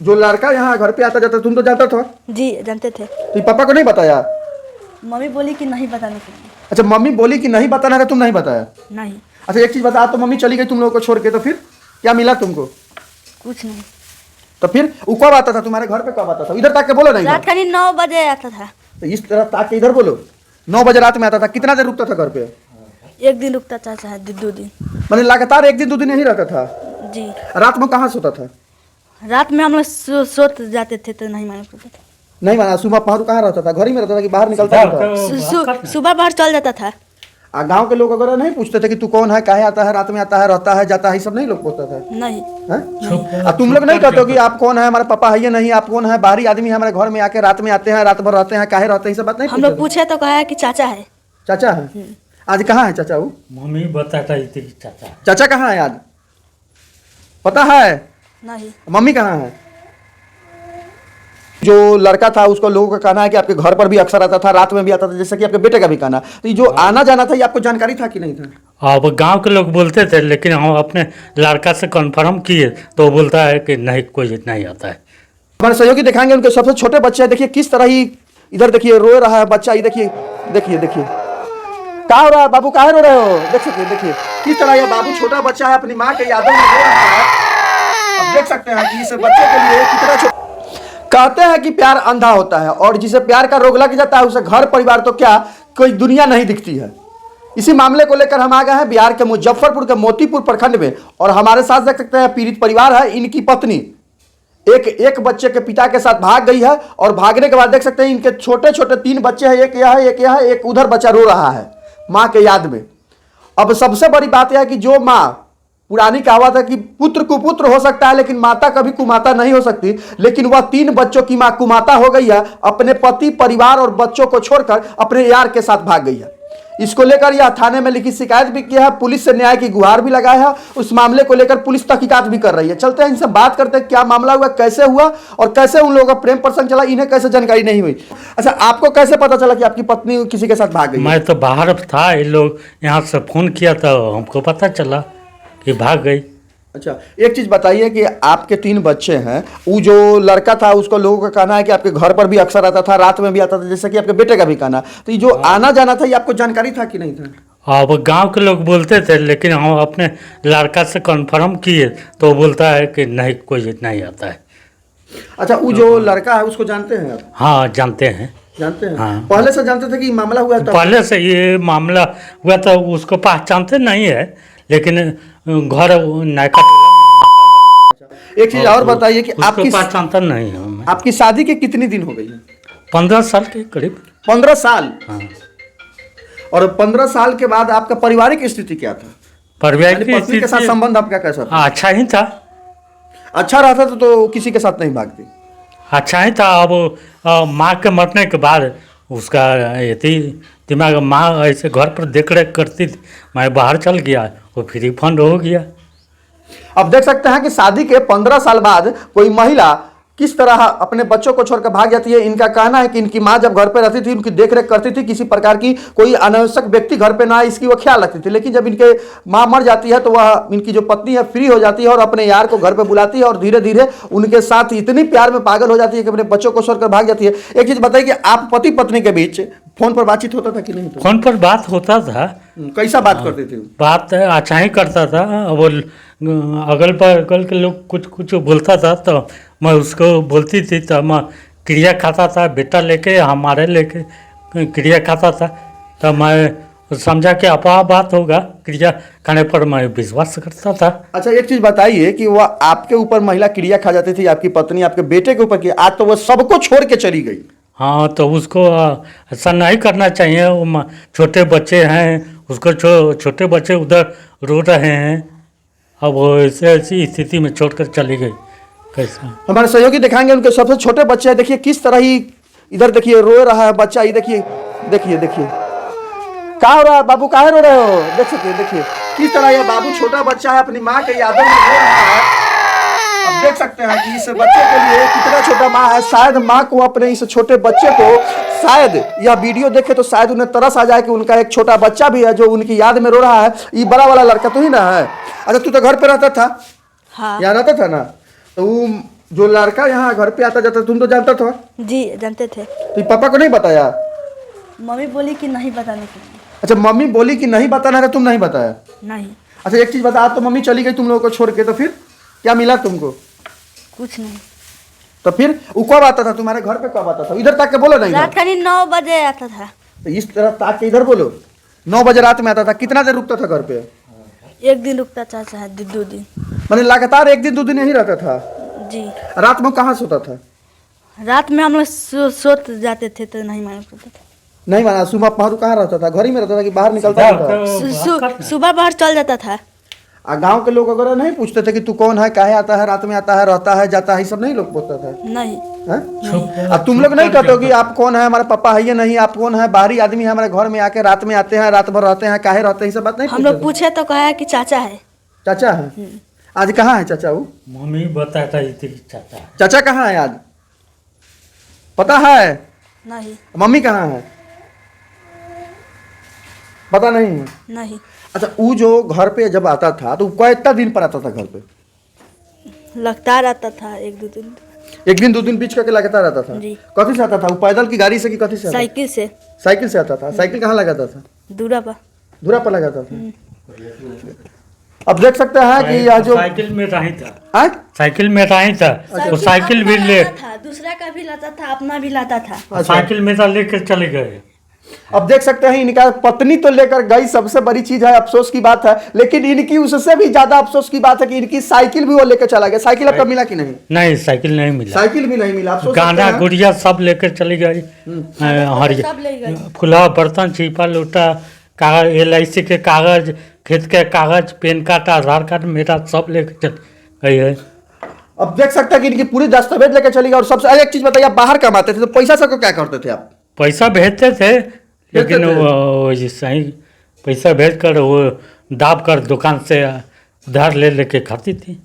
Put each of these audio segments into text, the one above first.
जो लड़का यहाँ घर पे आता जाता तुम तो जानता था? जी जानते थे। तो पापा को नहीं बताया? मम्मी बोली कि नहीं बताने के लिए। अच्छा, मम्मी बोली कि नहीं बताना है, तुम नहीं बताया? नहीं। अच्छा एक चीज बता, तो मम्मी चली गई तुम लोगों को छोड़ के, तो फिर क्या मिला तुमको? कुछ नहीं। तो फिर वो कब आता था तुम्हारे घर पे, कब आता था? इधर ताक के बोलो नहीं। रात करीब 9 बजे आता था। तो इस तरह ताक के इधर बोलो। 9 बजे रात में आता था। कितना देर रुकता था घर पे? एक दिन रुकता था चाहे 2 दिन। मैंने लगातार 1 दिन 2 दिन यहीं रहता था? जी। रात में कहाँ सोता था? रात में हम लोग सोत जाते थे तो नहीं मालूम पड़ता था। नहीं माना। सुबह पहर कहाँ रहता था? घर ही में रहता था कि बाहर निकलता था? सुबह बाहर चल जाता था। गांव के लोग अगर नहीं पूछते थे कि तू कौन है, काहे आता है, रात में आता है, रहता है, जाता है, ये सब नहीं लोग पूछता था? नहीं। तुम लोग नहीं कहते हो कि आप कौन है, हमारे पापा है या नहीं, आप कौन है, बाहरी आदमी है, हमारे घर में आके रात में आते हैं, रात भर रहते हैं, काहे रहते हैं, ये सब बात नहीं हम लोग पूछे तो कहा कि चाचा है। चाचा है? आज कहाँ है चाचा? वो मम्मी बताता थी चाचा। चाचा कहाँ है आज? पता है? नहीं। मम्मी कहाँ है? जो लड़का था उसको लोगों का कहना है कि आपके घर पर भी अक्सर आता था, रात में भी आता था, जैसे कि आपके बेटे का भी कहना। तो ये जो आना जाना था, ये आपको जानकारी था कि नहीं था? अब गांव के लोग बोलते थे, लेकिन हम अपने लड़का से कंफर्म किए तो वो बोलता है कि नहीं, कोई नहीं आता है। हमारे सहयोगी दिखाएंगे, उनके सबसे छोटे बच्चे हैं। देखिए किस तरह ही इधर देखिए रो रहा है बच्चा। ये देखिए देखिए देखिए क्या हो रहा है बाबू, काहे रो रहे हो? देख सकते हैं, देखिए किस तरह यह बाबू छोटा बच्चा है अपनी माँ के यादों में रो रहा है। अब देख सकते हैं कि इस बच्चे के लिए कितना छोटा। कहते हैं कि प्यार अंधा होता है, और जिसे प्यार का रोग लग जाता है उसे घर परिवार तो क्या, कोई दुनिया नहीं दिखती है। इसी मामले को लेकर हम आ गए हैं बिहार के मुजफ्फरपुर के मोतीपुर प्रखंड में, और हमारे साथ देख सकते हैं पीड़ित परिवार है। इनकी पत्नी एक बच्चे के पिता के साथ भाग गई है, और भागने के बाद देख सकते हैं इनके छोटे छोटे 3 बच्चे हैं। एक यह है, एक यह है, एक उधर बच्चा रो रहा है माँ के याद में। अब सबसे बड़ी बात यह है कि जो माँ, पुरानी कहावत है कि पुत्र कुपुत्र हो सकता है लेकिन माता कभी कुमाता नहीं हो सकती, लेकिन वह 3 बच्चों की मां कुमाता हो गई है। अपने पति, परिवार और बच्चों को छोड़कर अपने यार के साथ भाग गई है। इसको लेकर यह थाने में लिखित शिकायत भी किया है, पुलिस से न्याय की गुहार भी लगाया है। उस मामले को लेकर पुलिस तहकीकात भी कर रही है। चलते हैं इनसे बात करते हैं, क्या मामला हुआ, कैसे हुआ और कैसे उन लोगों का प्रेम प्रसंग चला, इन्हें कैसे जानकारी नहीं हुई। अच्छा, आपको कैसे पता चला कि आपकी पत्नी किसी के साथ भाग गई? मैं तो बाहर था, ये लोग यहाँ से फोन किया तो हमको पता चला कि भाग गई। अच्छा, एक चीज बताइए कि आपके 3 बच्चे हैं, वो जो लड़का था उसको लोगों का कहना है कि आपके घर पर भी अक्सर आता था, रात में भी आता था, जैसे कि आपके बेटे का भी कहना। तो ये जो आना जाना था, ये आपको जानकारी था कि नहीं था? अब गांव के लोग बोलते थे, लेकिन हम अपने लड़का से कंफर्म किए तो वो बोलता है कि नहीं, कोई नहीं आता है। अच्छा, वो जो लड़का है उसको जानते हैं आप? हाँ जानते हैं। जानते हैं? हाँ। पहले से जानते थे कि मामला हुआ था? पहले से ये मामला हुआ तो उसको पहचानते नहीं है, लेकिन घर नायका। एक चीज और बताइए कि आपकी पहचानता नहीं हूँ। आपकी शादी के कितनी दिन हो गई है? 15 साल के करीब। 15 साल? हाँ। और 15 साल के बाद आपका पारिवारिक स्थिति क्या था? पारिवारिक पत्नी के साथ संबंध आपका कैसा था? अच्छा ही था। अच्छा रहता तो किसी के साथ नहीं भागती? अच्छा ही था। अब माँ के मरने के बाद उसका यदि दिमाग, माँ ऐसे घर पर देख रेख करती थी, मैं बाहर चल गया, वो फ्री फंड हो गया। अब देख सकते हैं कि शादी के 15 साल बाद कोई महिला किस तरह अपने बच्चों को छोड़कर भाग जाती है। इनका कहना है कि इनकी माँ जब घर पे रहती थी, उनकी देखरेख करती थी, किसी प्रकार की कोई अनावश्यक व्यक्ति घर पे ना आए, इसकी वो ख्याल रखती थी। लेकिन जब इनके माँ मर जाती है तो वह, इनकी जो पत्नी है, फ्री हो जाती है और अपने यार को घर पे बुलाती है, और धीरे धीरे उनके साथ इतनी प्यार में पागल हो जाती है कि अपने बच्चों को छोड़कर भाग जाती है। एक चीज बताइए कि आप पति पत्नी के बीच फोन पर बातचीत होता था कि नहीं? फोन पर बात होता था। कैसा बात करते थे? बात अच्छा ही करता था। वो अगल बगल के लोग कुछ कुछ बोलता था तो मैं उसको बोलती थी, तो मैं क्रिया खाता था, बेटा लेके हमारे लेके क्रिया खाता था। तो मैं समझा कि अफवाह बात होगा, क्रिया खाने पर मैं विश्वास करता था। अच्छा, एक चीज बताइए कि वह आपके ऊपर महिला क्रिया खा जाती थी, आपकी पत्नी आपके बेटे के ऊपर की, आज तो वह सबको छोड़ के चली गई। हाँ, तो उसको ऐसा नहीं करना चाहिए। वो छोटे बच्चे हैं, उसको छोटे बच्चे उधर रो रहे हैं, अब वो ऐसी स्थिति में छोड़कर चली गई, कैसा? हमारे सहयोगी दिखाएंगे, उनके सबसे छोटे बच्चे हैं। देखिए किस तरह ही इधर देखिए रो रहा है बच्चा। ये देखिए देखिए देखिए क्या हो रहा है बाबू, काहे रो रहे हो? देख सकते हैं, देखिए किस तरह यह बाबू छोटा बच्चा है अपनी माँ के यादों में रो रहा है। अब देख सकते हैं कि इस बच्चे के लिए कितना छोटा माँ है। शायद माँ को अपने इस छोटे बच्चे को, शायद यह वीडियो देखे तो शायद उन्हें तरस आ जाए कि उनका एक छोटा बच्चा भी है जो उनकी याद में रो रहा है। ये बड़ा वाला लड़का तो ही ना है? अच्छा, तू तो घर पे रहता था? हाँ। यहाँ रहता था ना? तो वो जो लड़का यहाँ घर पे आता जाता तुम तो जानता था, जी जानते थे। तो पापा को नहीं बताया? मम्मी बोली कि नहीं बताने के लिए। अच्छा, मम्मी बोली कि नहीं बताना है, तुम नहीं बताया? नहीं, अच्छा एक चीज बता, तो मम्मी चली गई तुम लोगों को छोड़ के, तो फिर क्या मिला तुमको? कुछ नहीं। तो फिर वो कब आता था तुम्हारे घर पे, कब आता था? इधर तक के बोलो नहीं। रात करीब 9 बजे आता था। तो इस तरह ताक के इधर बोलो। 9 बजे रात में आता था। कितना देर रुकता था घर पे? एक दिन रुकता था चाहे 2 दिन। मैंने लगातार 1 दिन 2 दिन यहीं रहता था? जी। रात में कहाँ सोता था? रात में हम लोग सोत जाते थे तो नहीं मालूम पड़ता था। नहीं माना। सुबह पहरू कहाँ रहता था? घर ही में रहता था कि बाहर निकलता था? सुबह बाहर चल जाता था। गांव के लोग अगर नहीं पूछते थे कि तू कौन है, काहे आता है, रात में आता है, रहता है, जाता है, ये सब नहीं लोग पूछता था? नहीं। हैं? अब तुम लोग नहीं कहते हो कि आप कौन है, हमारे पापा है ये नहीं, आप कौन है, बाहरी आदमी है, हमारे घर में आके रात में आते हैं, रात भर रहते हैं, काहे रहते हैं, ये सब बात नहीं हम लोग पूछे तो कहा कि चाचा है। चाचा है? आज कहाँ है चाचा? वो मम्मी बताता थी चाचा है। चाचा कहाँ है आज पता है? नहीं। मम्मी कहाँ है पता नहीं है? नहीं। अच्छा, वो जो घर पे जब आता था तो कितना दिन पर आता था घर पे? लगता रहता था 1-2 दिन। 1 दिन 2 दिन बीच करके लगाता रहता था? जी। कथी से आता था वो? पैदल की गाड़ी से कि कथी से आता था? साइकिल से। साइकिल से आता था। साइकिल कहाँ लगाता था? दूरा पर। धुरा पर लगाता था। अब देख सकते हैं कि यह जो साइकिल में रही था, हाँ? साइकिल में रही था, तो साइकिल भी ले, था, दूसरा का भी लाता था, अपना भी लाता था। साइकिल में लेकर चले गए। अब देख सकते हैं इनका पत्नी तो लेकर गई, सबसे बड़ी चीज है, अफसोस की बात है, लेकिन इनकी उससे भी ज्यादा अफसोस की बात है कि इनकी साइकिल भी वो लेकर चला गया। साइकिल अब तक मिला कि नहीं? नहीं, साइकिल नहीं मिला। साइकिल भी नहीं मिला। अफसोस गाना करते हैं। गुड़िया सब लेकर चली गई। सब ले गए। फुला बर्तन, छिपा लोटा, कागज, LIC के कागज, खेत के कागज, पेन कार्ड, आधार कार्ड मेरा सब लेकर चल गई है। अब देख सकते हैं कि इनकी पूरी दस्तावेज लेकर चली गई। और सबसे एक चीज बताइए, आप बाहर कमाते थे तो पैसा सबको क्या करते थे आप? पैसा भेजते थे, लेकिन थे? वो सही पैसा भेज कर वो दाब कर दुकान से उधार ले लेके खाती थी।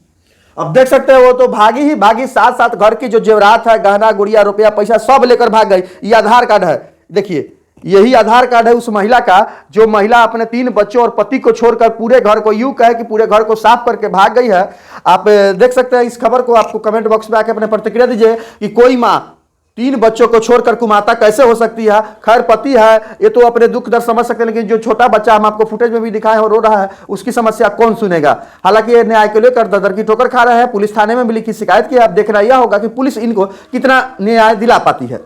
अब देख सकते हैं वो तो भागी ही भागी, साथ साथ घर की जो जेवरात है, गहना गुड़िया रुपया पैसा सब लेकर भाग गई। ये आधार कार्ड है, देखिए यही आधार कार्ड है उस महिला का, जो महिला अपने 3 बच्चों और पति को छोड़कर पूरे घर को, यूं कहे कि पूरे घर को साफ करके भाग गई है। आप देख सकते हैं इस खबर को, आपको कमेंट बॉक्स में आके अपने प्रतिक्रिया दीजिए कि कोई माँ 3 बच्चों को छोड़कर कुमाता कैसे हो सकती है। खैर पति है, ये तो अपने दुख दर्द समझ सकते हैं, लेकिन जो छोटा बच्चा हम आपको फुटेज में भी दिखाए हो रो रहा है, उसकी समस्या कौन सुनेगा। हालांकि ये न्याय को लेकर दर की ठोकर खा रहे हैं। पुलिस थाने में भी लिखी शिकायत की। अब देखना यह होगा कि पुलिस इनको कितना न्याय दिला पाती है।